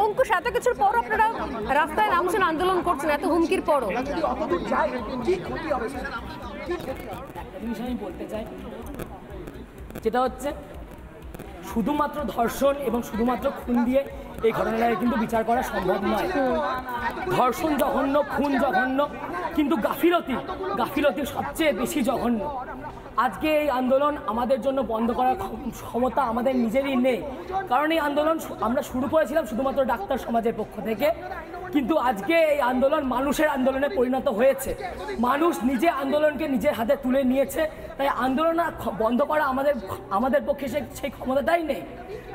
অঙ্কুশ, এত কিছুর পর আপনারা রাস্তায় নামছেন, আন্দোলন করছেন, এত হুমকির পরও আমি বলতে চাই যেটা হচ্ছে শুধুমাত্র ধর্ষণ এবং শুধুমাত্র খুন দিয়ে এই ঘটনাটাকে কিন্তু বিচার করা সম্ভব নয়। ধর্ষণ জঘন্য, খুন জঘন্য, কিন্তু গাফিলতি সবচেয়ে বেশি জঘন্য। আজকে এই আন্দোলন আমাদের জন্য বন্ধ করার ক্ষমতা আমাদের নিজেরই নেই, কারণ এই আন্দোলন আমরা শুরু করেছিলাম শুধুমাত্র ডাক্তার সমাজের পক্ষ থেকে, কিন্তু আজকে এই আন্দোলন মানুষের আন্দোলনে পরিণত হয়েছে। মানুষ নিজে আন্দোলনকে নিজের হাতে তুলে নিয়েছে, তাই আন্দোলন বন্ধ করা আমাদের পক্ষে সেই ক্ষমতাটাই নেই।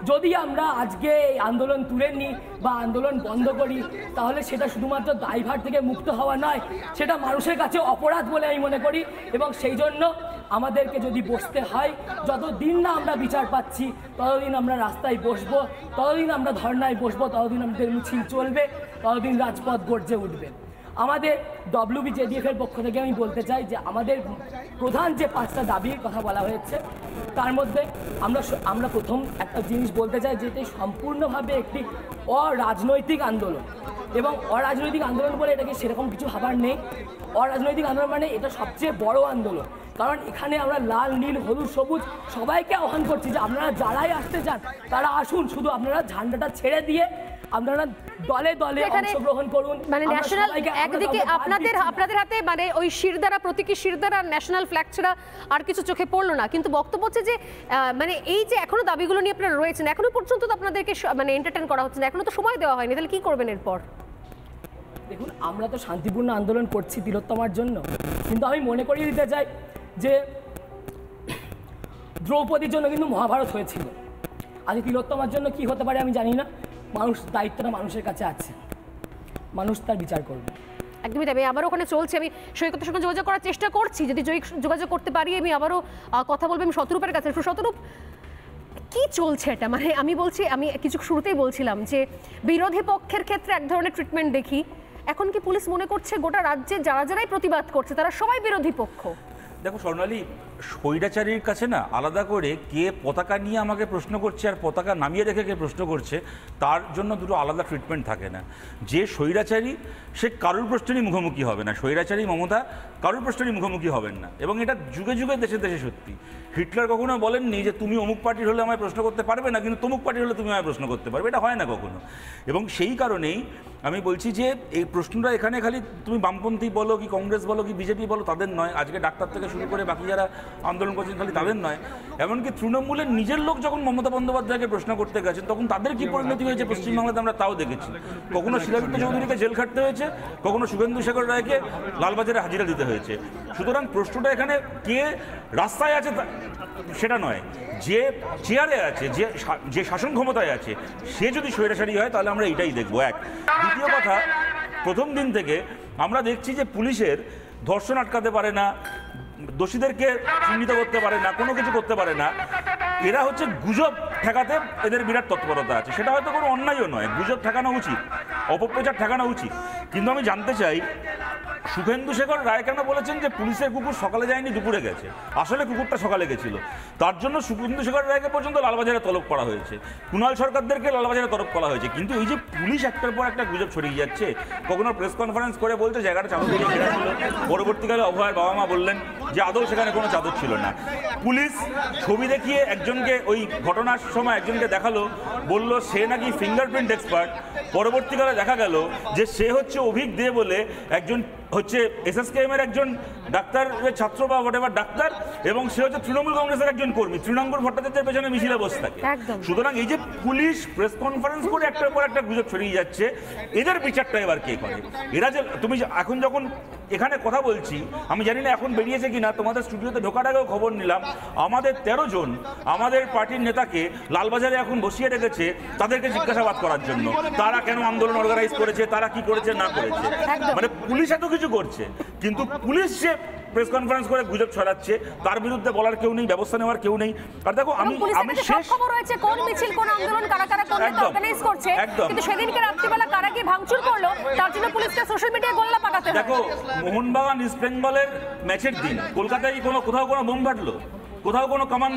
যদি আমরা আজকে এই আন্দোলন তুলে নিই বা আন্দোলন বন্ধ করি, তাহলে সেটা শুধুমাত্র দায়ভার থেকে মুক্ত হওয়া নয়, সেটা মানুষের কাছে অপরাধ বলে আমি মনে করি। এবং সেই জন্য আমাদেরকে যদি বসতে হয়, যতদিন না আমরা বিচার পাচ্ছি ততদিন আমরা রাস্তায় বসবো, ততদিন আমরা ধর্নায় বসবো, ততদিন আমাদের মিছিল চলবে, ততদিন রাজপথ গর্জে উঠবে। আমাদের WBJDF এর পক্ষ থেকে আমি বলতে চাই যে আমাদের প্রধান যে 5টা দাবির কথা বলা হয়েছে, তার মধ্যে আমরা প্রথম একটা জিনিস বলতে চাই যে এটি সম্পূর্ণভাবে একটি অরাজনৈতিক আন্দোলন। এবং অরাজনৈতিক আন্দোলন বলে এটাকে সেরকম কিছু ভাবার নেই। অরাজনৈতিক আন্দোলন মানে এটা সবচেয়ে বড় আন্দোলন, কারণ এখানে আমরা লাল, নীল, হলুদ, সবুজ সবাইকে আহ্বান করছি যে আপনারা যারাই আসতে চান তারা আসুন, শুধু আপনারা ঝান্ডাটা ছেড়ে দিয়ে আপনারা দলে দলে অংশগ্রহণ করুন। মানে ন্যাশনাল একদিকে আপনাদের হাতে মানে ওই শিরদাঁড়া, প্রতীকী শিরদাঁড়া, ন্যাশনাল ফ্ল্যাগ ছাড়া আর কিছু চোখে পড়লো না। কিন্তু বক্তব্য হচ্ছে যে মানে এই যে এখনো দাবিগুলো নিয়ে আপনারা রয়েছেন, এখনো পর্যন্ত তো আপনাদেরকে মানে এন্টারটেইন করা হচ্ছে না, এখনো তো সময় দেওয়া হয়নি, তাহলে কি করবেন এরপর? দেখুন, আমরা তো শান্তিপূর্ণ আন্দোলন করছি তিলোত্তমার জন্য, কিন্তু আমি মনে করিয়ে দিতে চাই যে দ্রৌপদীর জন্য কিন্তু মহাভারত হয়েছিল। আজ তিলোত্তমার জন্য কি হতে পারে আমি জানি না। দায়িত্বটা মানুষের কাছে আছে, মানুষ তার বিচার করবে। একদমই তাই। আবারও ওখানে চলছে, আমি সৈকতের সঙ্গে যোগাযোগ করার চেষ্টা করছি, যদি যোগাযোগ করতে পারি আমি আবারও কথা বলবো আমি শতরূপের কাছে। শতরূপ, কি চলছে এটা? মানে আমি কিছু শুরুতেই বলছিলাম যে বিরোধী পক্ষের ক্ষেত্রে এক ধরনের ট্রিটমেন্ট দেখি, এখন কি পুলিশ মনে করছে গোটা রাজ্যে যারাই প্রতিবাদ করছে তারা সবাই বিরোধী পক্ষ? দেখো স্বর্ণালী, স্বৈরাচারীর কাছে না আলাদা করে কে পতাকা নিয়ে আমাকে প্রশ্ন করছে আর পতাকা নামিয়ে রেখে কে প্রশ্ন করছে তার জন্য দুটো আলাদা ট্রিটমেন্ট থাকে না। যে স্বৈরাচারী সে কারুর প্রশ্নেরই মুখোমুখি হবে না, স্বৈরাচারী মমতা কারুর প্রশ্নেরই মুখোমুখি হবেন না। এবং এটা যুগে যুগে দেশে দেশে সত্যি। হিটলার কখনো বলেননি যে তুমি অমুক পার্টির হলে আমায় প্রশ্ন করতে পারবে না, কিন্তু তমুক পার্টির হলে তুমি আমায় প্রশ্ন করতে পারবে, এটা হয় না কখনো। এবং সেই কারণেই আমি বলছি যে এই প্রশ্নটা এখানে খালি তুমি বামপন্থী বলো কি কংগ্রেস বলো কি বিজেপি বলো তাদের নয়, আজকে ডাক্তার থেকে শুরু করে বাকি যারা আন্দোলন করছেন খালি তাদের নয়, এমনকি তৃণমূলের নিজের লোক যখন মমতা বন্দ্যোপাধ্যায়কে প্রশ্ন করতে গেছেন তখন তাদের কি পরিণতি হয়েছে পশ্চিমবাংলাতে আমরা তাও দেখেছি। কখনো শিলাদিত্য চৌধুরীকে জেল খাটতে হয়েছে, কখনো শুভেন্দু শেখর রায়কে লালবাজারে হাজিরা দিতে হয়েছে। সুতরাং প্রশ্নটা এখানে কে রাস্তায় আছে সেটা নয়, যে চেয়ারে আছে, যে শাসন ক্ষমতায় আছে সে যদি স্বৈরাচারী হয় তাহলে আমরা এটাই দেখবো। এক, দ্বিতীয় কথা, প্রথম দিন থেকে আমরা দেখছি যে পুলিশের ধর্ষণ আটকাতে পারে না, দোষীদেরকে চিহ্নিত করতে পারে না, কোনো কিছু করতে পারে না। এরা হচ্ছে গুজব ঠেকাতে এদের বিরাট তৎপরতা আছে, সেটা হয়তো কোনো অন্যায়ও নয়, গুজব ঠেকানো উচিত, অপপ্রচার ঠেকানো উচিত। কিন্তু আমি জানতে চাই শুভেন্দু শেখর রায় কেন বলেছেন যে পুলিশের কুকুর সকালে যায়নি দুপুরে গেছে? আসলে কুকুরটা সকালে গেছিল, তার জন্য শুভেন্দু শেখর রায়কে পর্যন্ত লালবাজারে তলব করা হয়েছে, কুণাল সরকারদেরকে লালবাজারে তলব করা হয়েছে। কিন্তু এই যে পুলিশ একটার পর একটা গুজব ছড়িয়ে যাচ্ছে, কখনো প্রেস কনফারেন্স করে বলতে জায়গাটা চাদর দিয়ে ঘেরা ছিল, পরবর্তীকালে অভয়ের বাবা মা বললেন যে আদৌ সেখানে কোনো চাদর ছিল না। পুলিশ ছবি দেখিয়ে একজনকে ওই ঘটনার সময় একজনকে দেখালো, বলল সে নাকি ফিঙ্গারপ্রিন্ট এক্সপার্ট, পরবর্তীকালে দেখা গেল যে সে হচ্ছে অভিক দে বলে একজন হচ্ছে SSKM এর একজন ডাক্তারের ছাত্র বা হোয়াটএভার ডাক্তার, এবং সে হচ্ছে তৃণমূল কংগ্রেসের একজন কর্মী, তৃণাঙ্কুর ভট্টাচার্যের পেছনে মিছিলে বসে থাকে। সুতরাং এই যে পুলিশ প্রেস কনফারেন্স করে একটার পর একটা গুজব ছড়িয়ে যাচ্ছে, এদের বিচারটা এবার কে করে? এরা যে তুমি এখন যখন এখানে কথা বলছি, আমি জানি না এখন বেরিয়েছে কিনা, তোমাদের স্টুডিওতে ঢোকার আগেও খবর নিলাম আমাদের 13 জন আমাদের পার্টির নেতাকে লালবাজারে এখন বসিয়ে রেখেছে তাদেরকে জিজ্ঞাসাবাদ করার জন্য, তারা কেন আন্দোলন অর্গানাইজ করেছে, তারা কি করেছে না করেছে। মানে পুলিশ এত কিছু করছে, কিন্তু পুলিশ যে প্রেস কনফারেন্স করে গুজব ছড়াচ্ছে তার বিরুদ্ধে বলার কেউ নেই, ব্যবস্থা নেওয়ার কেউ নেই। আর দেখো আমি শেষ খবর রয়েছে কোন মিছিল কোন আন্দোলন কারা কারা কোন নেতা অর্গানাইজ করছে, কিন্তু সেদিনকে রাত্রিবেলা কারা কি ভাঙচুর করলো তার জন্য পুলিশকে সোশ্যাল মিডিয়ায় গোল্লা পাকাতে হয়। দেখো মোহনবাগান ইস্ট বেঙ্গলের ম্যাচের দিন কলকাতায় কোথাও কোনো বোম ফাটলো? কোথাও কোনো কামান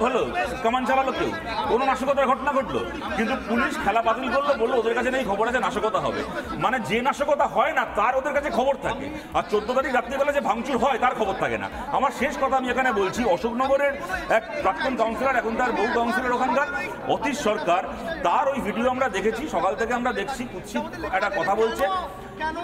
হলো, কামান চালালো কেউ, কোনো নাশকতার ঘটনা ঘটলো, কিন্তু পুলিশ খেলা বাতিল করলো, বললো ওদের কাছে নেই খবর আছে নাশকতা হবে। মানে যে নাশকতা হয় না তার ওদের কাছে খবর থাকে, আর 14 তারিখ রাত্রিবেলা যে ভাঙচুর হয় তার খবর থাকে না। আমার শেষ কথা আমি এখানে বলছি, অশোকনগরের এক প্রাক্তন কাউন্সিলর, এখন তার বহু কাউন্সিলর ওখানকার, অতীশ সরকার, তার ওই ভিডিও আমরা দেখেছি, সকাল থেকে আমরা দেখছি, কুৎসিত একটা কথা বলছে,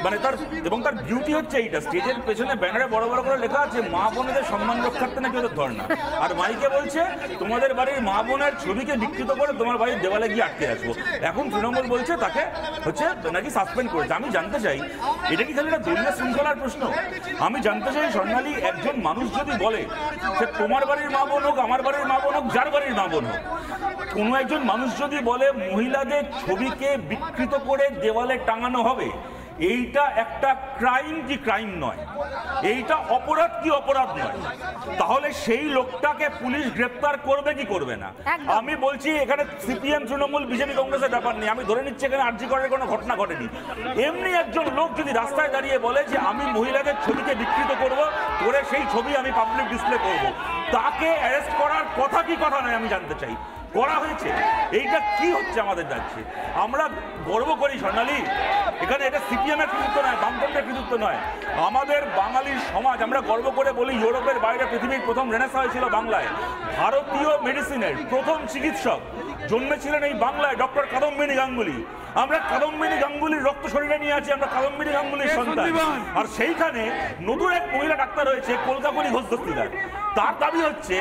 মানে তার, এবং তার বিউটি হচ্ছে এইটা, স্টেজের পেছনে ব্যানারে বড় বড় করে লেখা আছে মা বোনেদের সম্মান রক্ষার্থে নাকি ওদের ধর্ণা, আর মাইকে বলছে তোমাদের বাড়ির মা বোনের ছবিকে বিকৃত করে তোমার বাড়ির দেওয়ালে গিয়ে আটকে আসবো। এখন তৃণমূল বলছে তাকে হচ্ছে নাকি সাসপেন্ড করেছে। আমি জানতে চাই এটা কি খালি একটা দলীয় শৃঙ্খলার প্রশ্ন? আমি জানতে চাই স্বর্ণালী, একজন মানুষ যদি বলে সে তোমার বাড়ির মা বোন হোক, আমার বাড়ির মা বোন হোক, যার বাড়ির মা বোন হোক, কোনো একজন মানুষ যদি বলে মহিলাদের ছবিকে বিকৃত করে দেওয়ালে টাঙানো হবে, এইটা একটা ক্রাইম কি ক্রাইম নয়? এইটা অপরাধ কি অপরাধ নয়? তাহলে সেই লোকটাকে পুলিশ গ্রেপ্তার করবে কি করবে না? আমি বলছি এখানে সিপিএম, তৃণমূল, বিজেপি, কংগ্রেসের ব্যাপার নেই। আমি ধরে নিচ্ছি এখানে আরজি করের কোনো ঘটনা ঘটেনি। এমনি একজন লোক যদি রাস্তায় দাঁড়িয়ে বলে যে আমি মহিলাদের ছবিকে বিকৃত করব, করে সেই ছবি আমি পাবলিক ডিসপ্লে করব, তাকে অ্যারেস্ট করার কথা কি কথা নয়? আমি জানতে চাই করা হয়েছে? এইটা কি হচ্ছে আমাদের রাজ্যে? আমরা গর্ব করি স্বর্ণালী, এখানে এটা সিপিএম এর কৃতিত্ব নয়, বামপন্থের কৃতিত্ব নয়, আমাদের বাঙালির সমাজ। আমরা গর্ব করে বলি ইউরোপের বাইরে পৃথিবীর প্রথম রেনেসা হয়েছিল বাংলায়। ভারতীয় মেডিসিনের প্রথম চিকিৎসক জন্মেছিলেন এই বাংলায়, ডক্টর কাদম্বিনী গাঙ্গুলি। আমরা কাদম্বিনী গাঙ্গুলির রক্ত শরীরে নিয়ে আছি, আমরা কাদম্বিনী গাঙ্গুলির সন্তান। আর সেইখানে নতুন এক মহিলা ডাক্তার হয়েছে, কলকাকলি ঘোষ দস্তিদার। তার দাবি হচ্ছে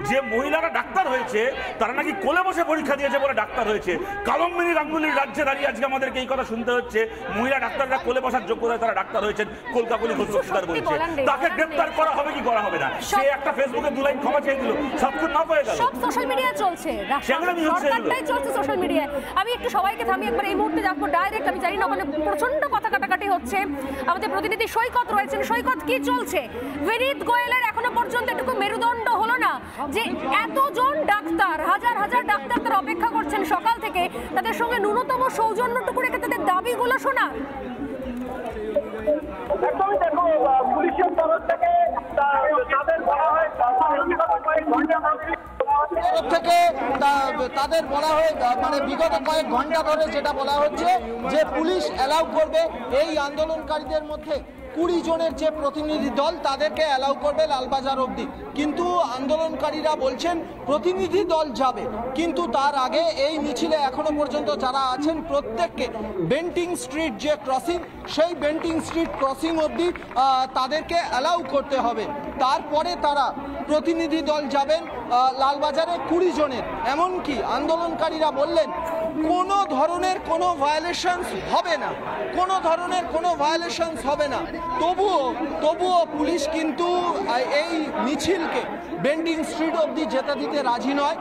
যে মহিলারা ডাক্তার হয়েছে তারা নাকি কোলে বসে পরীক্ষা দিয়েছে বলে ডাক্তার হয়েছে। কাদম্বিনী গাঙ্গুলির রাজ্যে দাঁড়িয়ে আজকে আমাদেরকে এই কথা শুনতে হচ্ছে মহিলা ডাক্তাররা কোলে বসার যোগ্যতায় তারা ডাক্তার হয়েছেন, কলকাকলি ঘোষ দস্তিদার বলছে। তাকে গ্রেফতার করা হবে কি করা হবে না? সে একটা ফেসবুকে 2 লাইন ক্ষমা চেয়ে দিল, সব কিছু মাফ হয়ে গেল। সব সোশ্যাল মিডিয়ায় চলছে, সরকারটাই চলছে সোশ্যাল মিডিয়ায়। আমি একটু সবাইকে থামিয়ে একবার এই মুহূর্তে যাবো ডাইরেক্ট। আমি জানি না ওখানে প্রচন্ড কথা কাটাকাটি হচ্ছে। আমাদের প্রতিনিধি সৈকত রয়েছেন। সৈকত, কি চলছে? বিনীত গোয়েলের এখনো পর্যন্ত এটুকু মেরুদণ্ড হলো না যে এতজন ডাক্তার, হাজার হাজার ডাক্তার তারা অপেক্ষা করছেন সকাল থেকে, তাদের সঙ্গে ন্যূনতম সৌজন্যটুকু রেখে তাদের দাবিগুলো শোনা। একদমই দেখো, পুলিশের তরফ থেকে তাদের বলা হয় তাদের বলা হয় মানে বিগত কয়েক ঘন্টা ধরে যেটা বলা হচ্ছে যে পুলিশ অ্যালাউ করবে এই আন্দোলনকারীদের মধ্যে 20 জনের যে প্রতিনিধি দল তাদেরকে অ্যালাউ করবে লালবাজার অবধি। কিন্তু আন্দোলনকারীরা বলছেন প্রতিনিধি দল যাবে, কিন্তু তার আগে এই মিছিলে এখনো পর্যন্ত যারা আছেন প্রত্যেককে বেন্টিং স্ট্রিট যে ক্রসিং, সেই বেন্টিং স্ট্রিট ক্রসিং অবধি তাদেরকে অ্যালাউ করতে হবে। তারপরে তারা প্রতিনিধি দল যাবেন লালবাজারে 20 জনের। এমনকি আন্দোলনকারীরা বললেন কোনো ধরনের কোনো ভায়োলেশনস হবে না, কোনো ধরনের কোনো ভায়োলেশনস হবে না। তবুও পুলিশ কিন্তু এই মিছিলকে বেন্ডিং স্ট্রিট অবধি যেতে দিতে রাজি নয়।